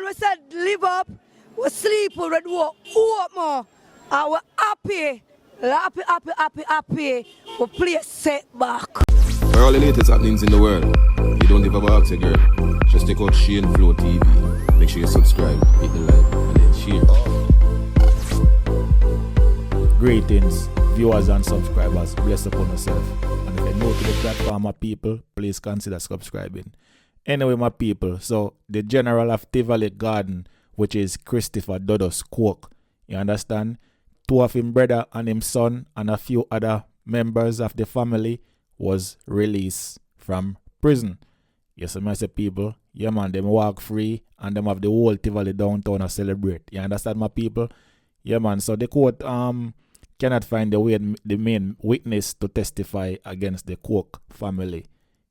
when we said live up, we sleep, we do what more. And we're happy, we play setback. For all the latest happenings in the world, you don't give a box a girl. Just take out Shane Flow TV. Make sure you subscribe, hit the like, and then share. Greetings, viewers and subscribers. Bless upon yourself. And if you're new to the platform, my people, please consider subscribing. Anyway, my people, so the general of Tivoli Garden, which is Christopher Dudus Cook, you understand? Two of him brother and him son and a few other members of the family was released from prison. Yes, I say people, yeah man, them walk free and them have the whole Tivoli downtown to celebrate. You understand my people? Yeah man, so the court cannot find the main witness to testify against the Cook family.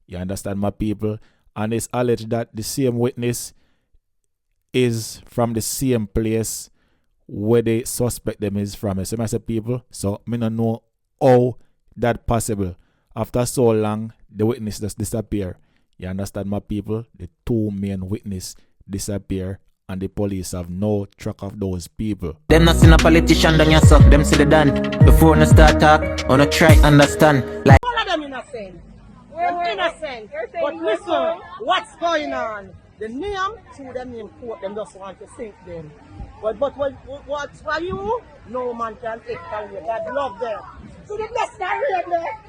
You understand my people? And it's alleged that the same witness is from the same place where they suspect them is from. So I say people, so me don't know how that possible. After so long, the witness just disappear. You understand my people? The two main witness disappear and the police have no track of those people. Them not seen a politician done yourself, them see the done. Before no start talk, or no try understand. Like all of them innocent. They're innocent. But listen, what's going on? The name to them in court, them just want to sink them. But what's for you? No man can take away. God love them. See the blessing I read there?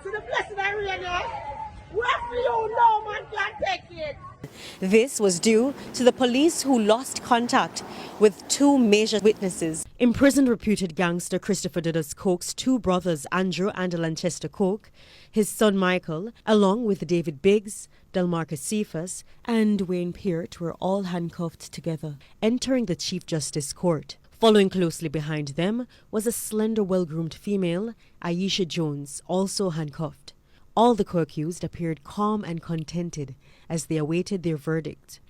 See the blessing I read there? What for you? No man can take it. This was due to the police who lost contact with two major witnesses. Imprisoned reputed gangster Christopher Dudus Cook's two brothers Andrew and Lanchester Cook, his son Michael, along with David Biggs, Delmarcus Cephas and Wayne Peart were all handcuffed together, entering the Chief Justice Court. Following closely behind them was a slender, well-groomed female, Aisha Jones, also handcuffed. All the co-accused appeared calm and contented as they awaited their verdict.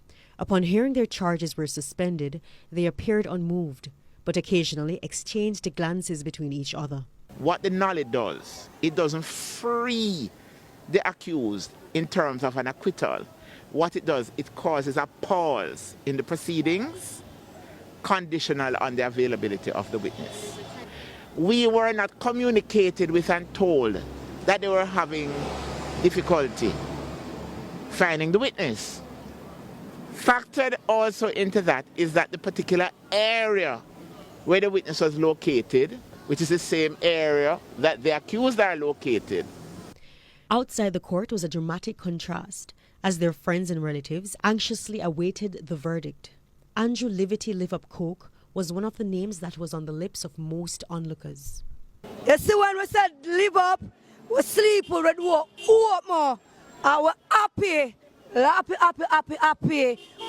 Upon hearing their charges were suspended, they appeared unmoved, but occasionally exchanged glances between each other. What the knowledge does, it doesn't free the accused in terms of an acquittal. What it does, it causes a pause in the proceedings, conditional on the availability of the witness. We were not communicated with and told that they were having difficulty finding the witness. Factored also into that is that the particular area where the witness was located, which is the same area that the accused are located. Outside the court was a dramatic contrast as their friends and relatives anxiously awaited the verdict. Andrew Livity Live Up Cook was one of the names that was on the lips of most onlookers. You see when we said live up, we sleep, we do what more. And we're happy,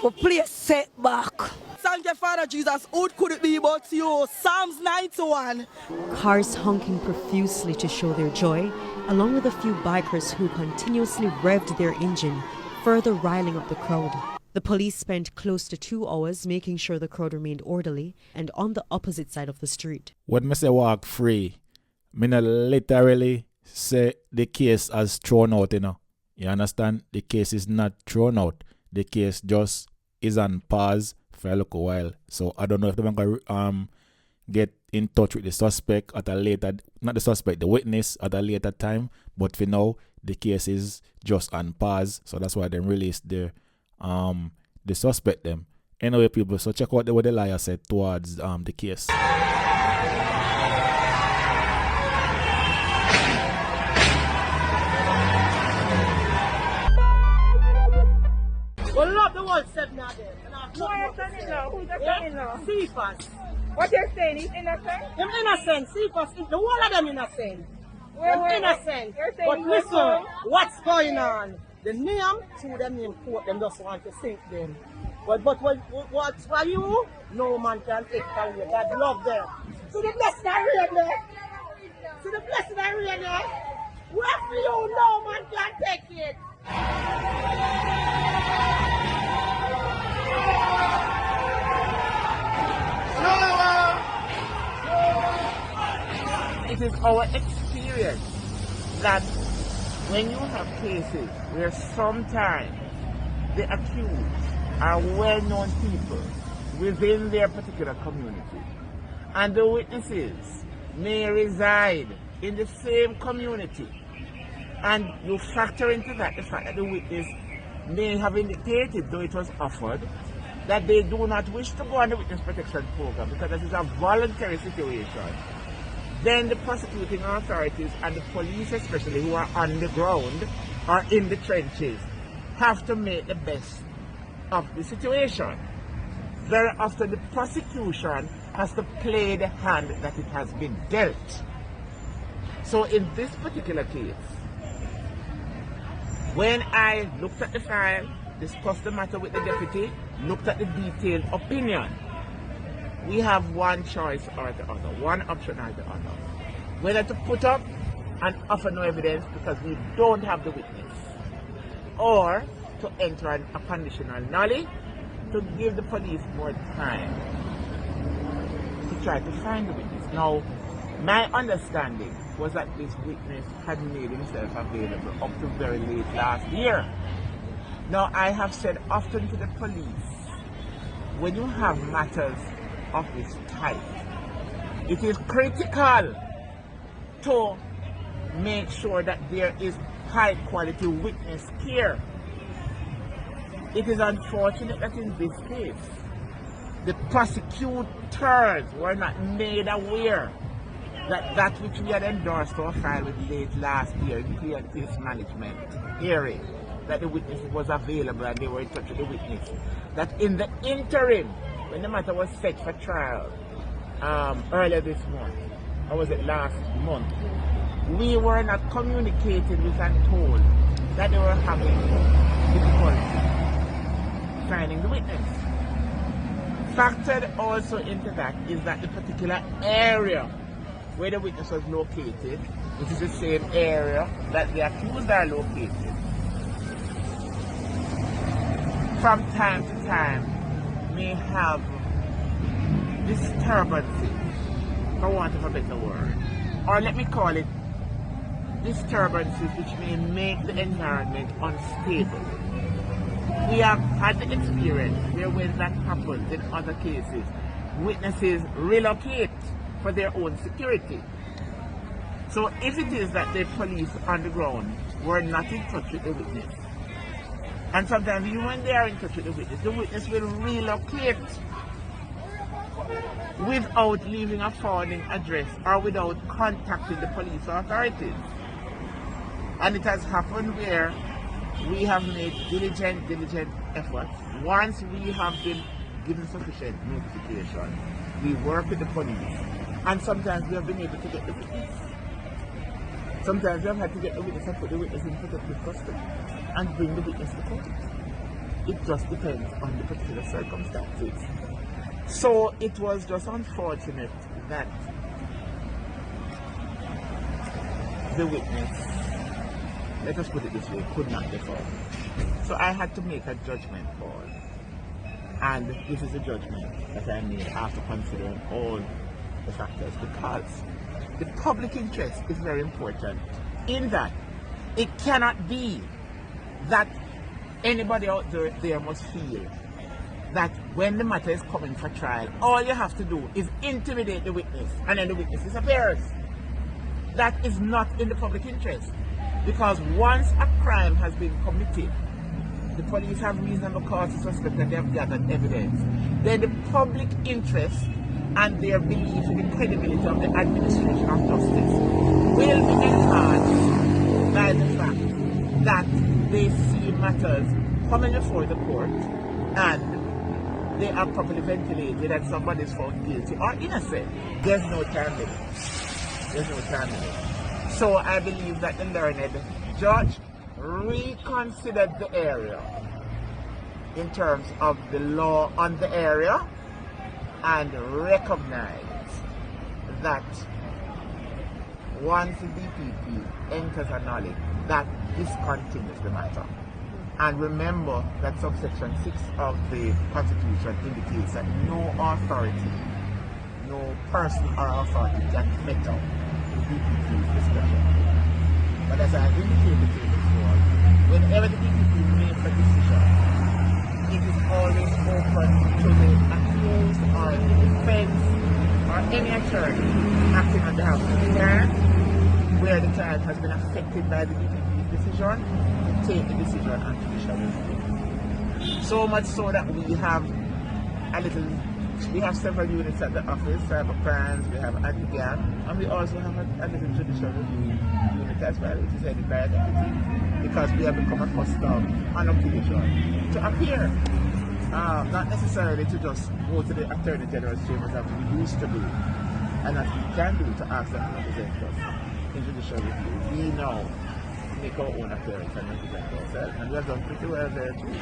we play setback. Thank you, Father Jesus. Who could it be but you? Psalms 91. Cars honking profusely to show their joy, along with a few bikers who continuously revved their engine, further riling up the crowd. The police spent close to 2 hours making sure the crowd remained orderly and on the opposite side of the street. When I say walk free, I not literally say the case has thrown out, you know. You understand? The case is not thrown out. The case just is on pause for a little while. So I don't know if they're going to get in touch with the suspect at a later, not the suspect, the witness at a later time. But for now, the case is just on pause. So that's why they released the suspect them. Anyway, people, so check out what the lawyer said towards the case. Well, love the whole 7 of them. Who are you saying now? Who's the saying now? Cephas. What you're saying, he's innocent? Them innocent. Cephas, the whole of them innocent. Them innocent. But listen, what's going on? The name to them in court, them just want to sink them. But what's for you? No man can take away. God love them. See the blessing I read there? See the blessing I read there? What for you? No man can take it. It is our experience that when you have cases where sometimes the accused are well-known people within their particular community, and the witnesses may reside in the same community, and you factor into that the fact that the witness may have indicated, though it was offered, that they do not wish to go on the witness protection program because this is a voluntary situation, then the prosecuting authorities and the police especially, who are on the ground or in the trenches, have to make the best of the situation. Very often the prosecution has to play the hand that it has been dealt. So in this particular case, when I looked at the file, discussed the matter with the deputy, looked at the detailed opinion, we have one choice or the other, one option or the other. Whether to put up and offer no evidence because we don't have the witness, or to enter a conditional nollie to give the police more time to try to find the witness. Now, my understanding was that this witness had made himself available up to very late last year. Now, I have said often to the police, when you have matters of this type, it is critical to make sure that there is high quality witness care. It is unfortunate that in this case, the prosecutors were not made aware that that which we had endorsed our file with late last year in clear case management hearing, that the witness was available and they were in touch with the witness, that in the interim, when the matter was set for trial earlier this month, or was it last month, we were not communicated with and told that they were having difficulty finding the witness. Factored also into that is that the particular area where the witness was located, which is the same area that the accused are located, from time to time may have disturbances, for want of a better word, or let me call it disturbances which may make the environment unstable. We have had the experience where when that happens in other cases, witnesses relocate for their own security. So if it is that the police on the ground were not in touch with the witness, and sometimes even when they are in touch with the witness will relocate without leaving a forwarding address or without contacting the police authorities. And it has happened where we have made diligent efforts. Once we have been given sufficient notification, we work with the police, and sometimes we have been able to get the witness. Sometimes we have had to get the witness and put the witness in protective custody and bring the witness to court. It just depends on the particular circumstances. So it was just unfortunate that the witness, let us put it this way, could not be found. So I had to make a judgment call. And this is a judgment that I made after considering all the factors, because the public interest is very important in that it cannot be that anybody out there must feel that when the matter is coming for trial, all you have to do is intimidate the witness and then the witness disappears. That is not in the public interest, because once a crime has been committed, the police have reasonable cause to suspect that they have gathered evidence, then the public interest and their belief in the credibility of the administration of justice will be enhanced by the fact that they see matters coming before the court and they are properly ventilated and somebody is found guilty or innocent. There's no time limit. There's no time limit. So I believe that the learned judge reconsidered the area in terms of the law on the area and recognized that once the DPP enters a knowledge, that discontinues the matter. And remember that subsection 6 of the Constitution indicates that no authority, no person or authority can meddle with DPP's discretion. But as I have indicated to you before, whenever the DPP makes a decision it is always open to the accused or the defense or any attorney acting on behalf of the client, where the client has been affected by the DPP's decision, to take the decision and judicial review. So much so that we have several units at the office, cyber crimes, we have anti-gang, and we also have a little judicial review unit as well, which is headed by a deputy, because we have become accustomed on occasion to appear. Not necessarily to just go to the Attorney General's chambers as we used to do, and as we can do to ask them to represent us in judicial review. We now make our own appearance and represent ourselves, and we have done pretty well there too,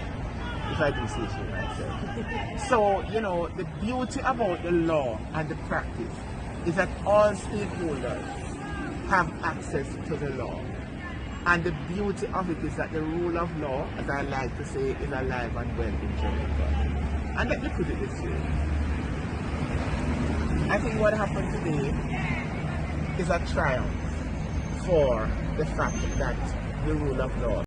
if I do say so myself. So, you know, the beauty about the law and the practice is that all stakeholders have access to the law. And the beauty of it is that the rule of law, as I like to say, is alive and well in Jamaica. And let me put it this way. I think what happened today is a triumph for the fact that the rule of law